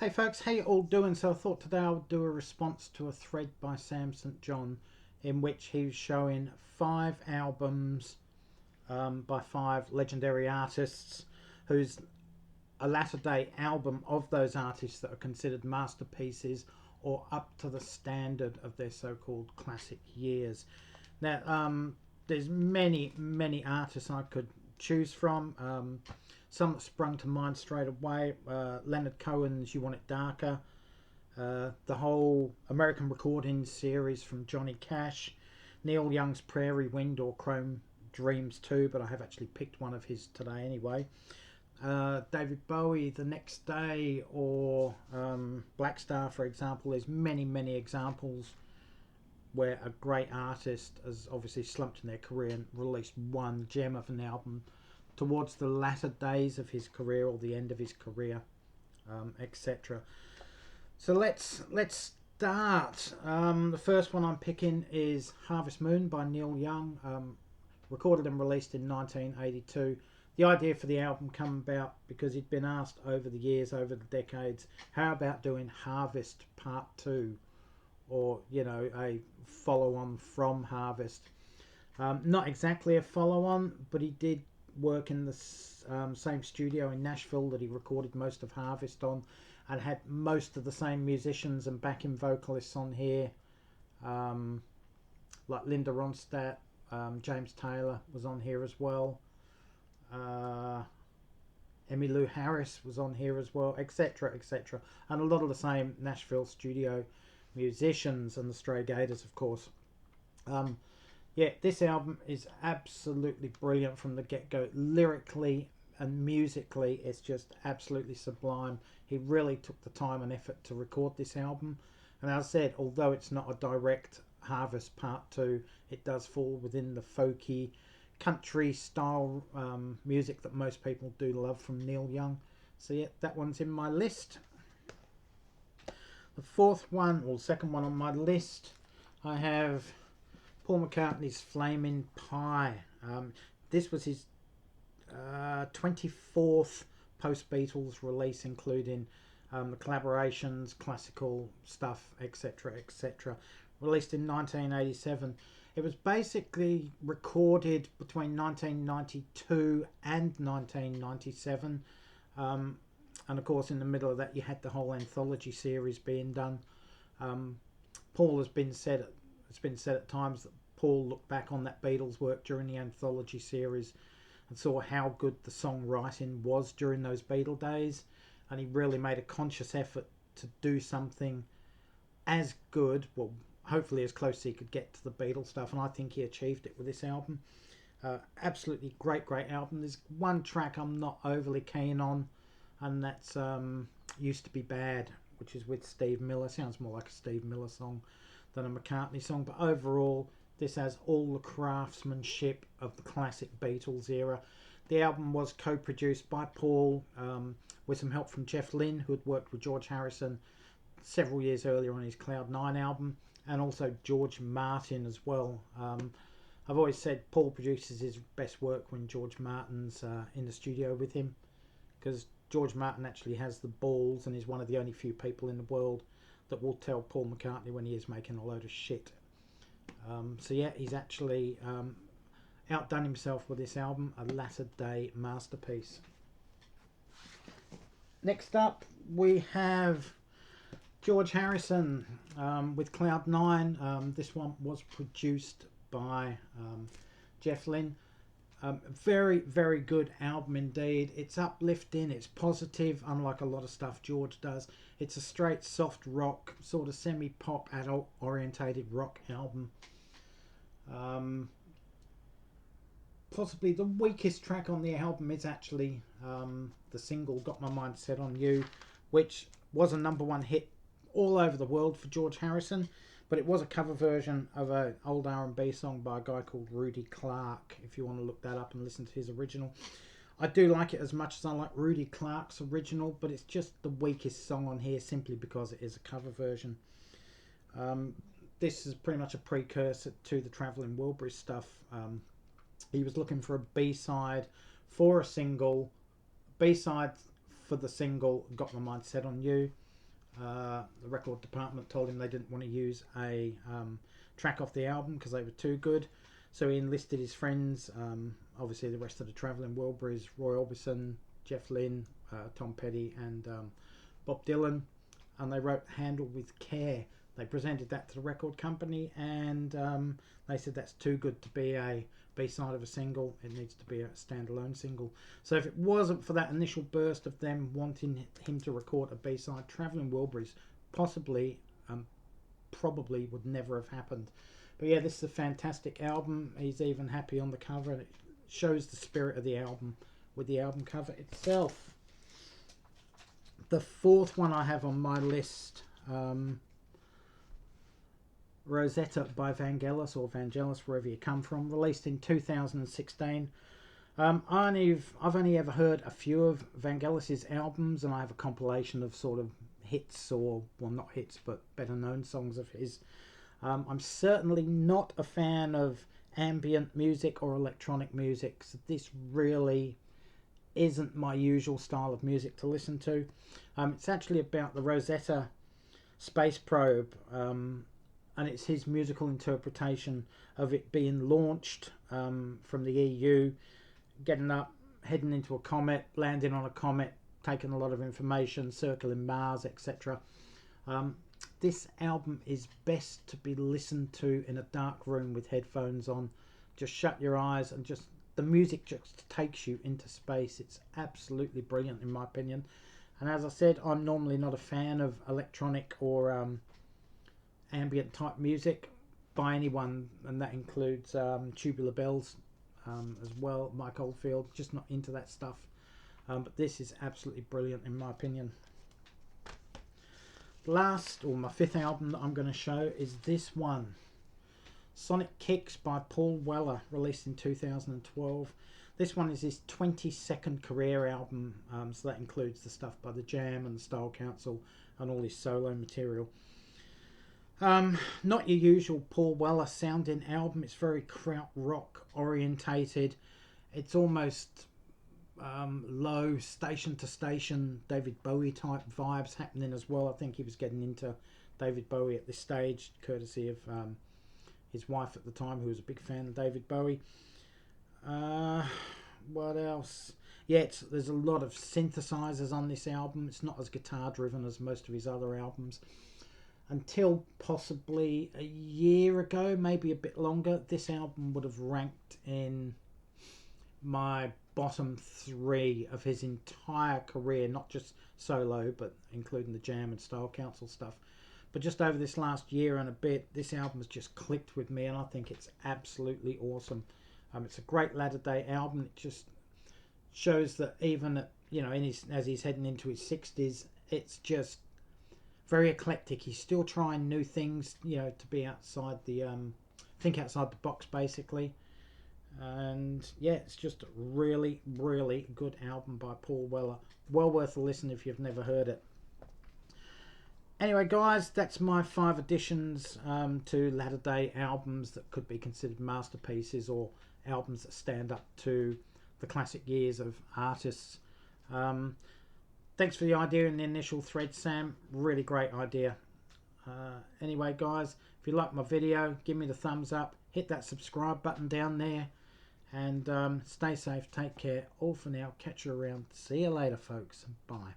Hey folks, how you all doing? So I thought today I would do a response to a thread by Sam St. John in which he was showing 5 albums by 5 legendary artists whose a latter day album of those artists that are considered masterpieces or up to the standard of their so-called classic years. Now, there's many artists I could choose from. Some that sprung to mind straight away: Leonard Cohen's "You Want It Darker," the whole American Recordings series from Johnny Cash, Neil Young's "Prairie Wind" or "Chrome Dreams" too, but I have actually picked one of his today anyway. David Bowie, "The Next Day," or Black Star, for example. There's many examples where a great artist has obviously slumped in their career and released one gem of an album towards the latter days of his career or the end of his career, etc. So let's start. The first one I'm picking is "Harvest Moon" by Neil Young, recorded and released in 1982. The idea for the album came about because he'd been asked over the years, over the decades, how about doing Harvest Part 2, or a follow-on from Harvest. Not exactly a follow-on, but he did work in the same studio in Nashville that he recorded most of Harvest on, and had most of the same musicians and backing vocalists on here, like Linda Ronstadt. James Taylor was on here as well. Emmylou Harris was on here as well, etc. And a lot of the same Nashville studio musicians, and the Stray Gators, of course. Yeah, this album is absolutely brilliant from the get-go. Lyrically and musically, it's just absolutely sublime. He really took the time and effort to record this album. And as I said, although it's not a direct Harvest Part 2, it does fall within the folky country style music that most people do love from Neil Young. So yeah, that one's in my list. The fourth one, or second one on my list, I have Paul McCartney's "Flamin' Pie." This was his 24th post-Beatles release, including the collaborations, classical stuff, etc. Released in 1987. It was basically recorded between 1992 and 1997. And of course, in the middle of that, you had the whole anthology series being done. Paul has been said It's been said at times that Paul looked back on that Beatles work during the anthology series and saw how good the songwriting was during those Beatle days, and he really made a conscious effort to do something as good, well, hopefully as close as he could get to the Beatles stuff, and I think he achieved it with this album. Absolutely great album. There's one track I'm not overly keen on, and that's "Used to Be Bad," which is with Steve Miller. Sounds more like a Steve Miller song than a McCartney song, but overall this has all the craftsmanship of the classic Beatles era. The album was co-produced by Paul, with some help from Jeff Lynne, who had worked with George Harrison several years earlier on his Cloud 9 album, and also George Martin as well. I've always said Paul produces his best work when George Martin's in the studio with him, because George Martin actually has the balls and is one of the only few people in the world that will tell Paul McCartney when he is making a load of shit. So yeah, he's actually outdone himself with this album, a latter day masterpiece. Next up, we have George Harrison with Cloud 9. This one was produced by Jeff Lynne. Very good album indeed. It's uplifting, it's positive, unlike a lot of stuff George does. It's a straight soft rock, sort of semi-pop, adult orientated rock album. Possibly the weakest track on the album is actually the single "Got My Mind Set on You," which was a #1 hit all over the world for George Harrison, but it was a cover version of an old R&B song by a guy called Rudy Clark, if you want to look that up and listen to his original. I do like it as much as I like Rudy Clark's original, but it's just the weakest song on here simply because it is a cover version. This is pretty much a precursor to the Travelling Wilburys stuff. He was looking for a B-side for a single, B-side for the single "Got My Mind Set on You." The record department told him they didn't want to use a track off the album because they were too good. So he enlisted his friends, obviously the rest of the Travelling Wilburys, Roy Orbison, Jeff Lynne, Tom Petty and Bob Dylan, and they wrote Handle with Care. They presented that to the record company, and they said that's too good to be a B-side of a single. It needs to be a standalone single. So if it wasn't for that initial burst of them wanting him to record a B-side, Travelling Wilburys probably would never have happened. But yeah, this is a fantastic album. He's even happy on the cover, and it shows the spirit of the album with the album cover itself. The fourth one I have on my list, Rosetta by Vangelis, or Vangelis, wherever you come from, released in 2016. I've only ever heard a few of Vangelis's albums, and I have a compilation of sort of hits, or well, not hits, but better known songs of his. I'm certainly not a fan of ambient music or electronic music, so this really isn't my usual style of music to listen to. It's actually about the Rosetta space probe, and it's his musical interpretation of it being launched from the EU, getting up, heading into a comet, landing on a comet, taking a lot of information, circling Mars, etc. This album is best to be listened to in a dark room with headphones on. Just shut your eyes and just the music just takes you into space. It's absolutely brilliant in my opinion. And as I said, I'm normally not a fan of electronic or ambient type music by anyone, and that includes Tubular Bells as well, Mike Oldfield. Just not into that stuff. But this is absolutely brilliant in my opinion. Last, or my fifth album that I'm going to show is this one, Sonic Kicks by Paul Weller, released in 2012. This one is his 22nd career album, so that includes the stuff by The Jam and the Style Council and all his solo material. Not your usual Paul Weller sounding album. It's very kraut rock orientated. It's almost low station to station David Bowie type vibes happening as well. I think he was getting into David Bowie at this stage, courtesy of his wife at the time, who was a big fan of David Bowie. What else? Yeah, there's a lot of synthesizers on this album. It's not as guitar driven as most of his other albums. Until possibly a year ago, maybe a bit longer, this album would have ranked in my bottom 3 of his entire career, not just solo, but including the Jam and Style Council stuff. But just over this last year and a bit, this album has just clicked with me, and I think it's absolutely awesome. It's a great latter day album. It just shows that even at, as he's heading into his 60s, it's just very eclectic. He's still trying new things, to be outside the think outside the box basically. And yeah, it's just a really, really good album by Paul Weller. Well worth a listen if you've never heard it. Anyway, guys, that's my 5 additions to latter day albums that could be considered masterpieces, or albums that stand up to the classic years of artists. Thanks for the idea in the initial thread, Sam. Really great idea. Anyway, guys, if you like my video, give me the thumbs up. Hit that subscribe button down there. And stay safe, take care. All for now. Catch you around. See you later, folks. Bye.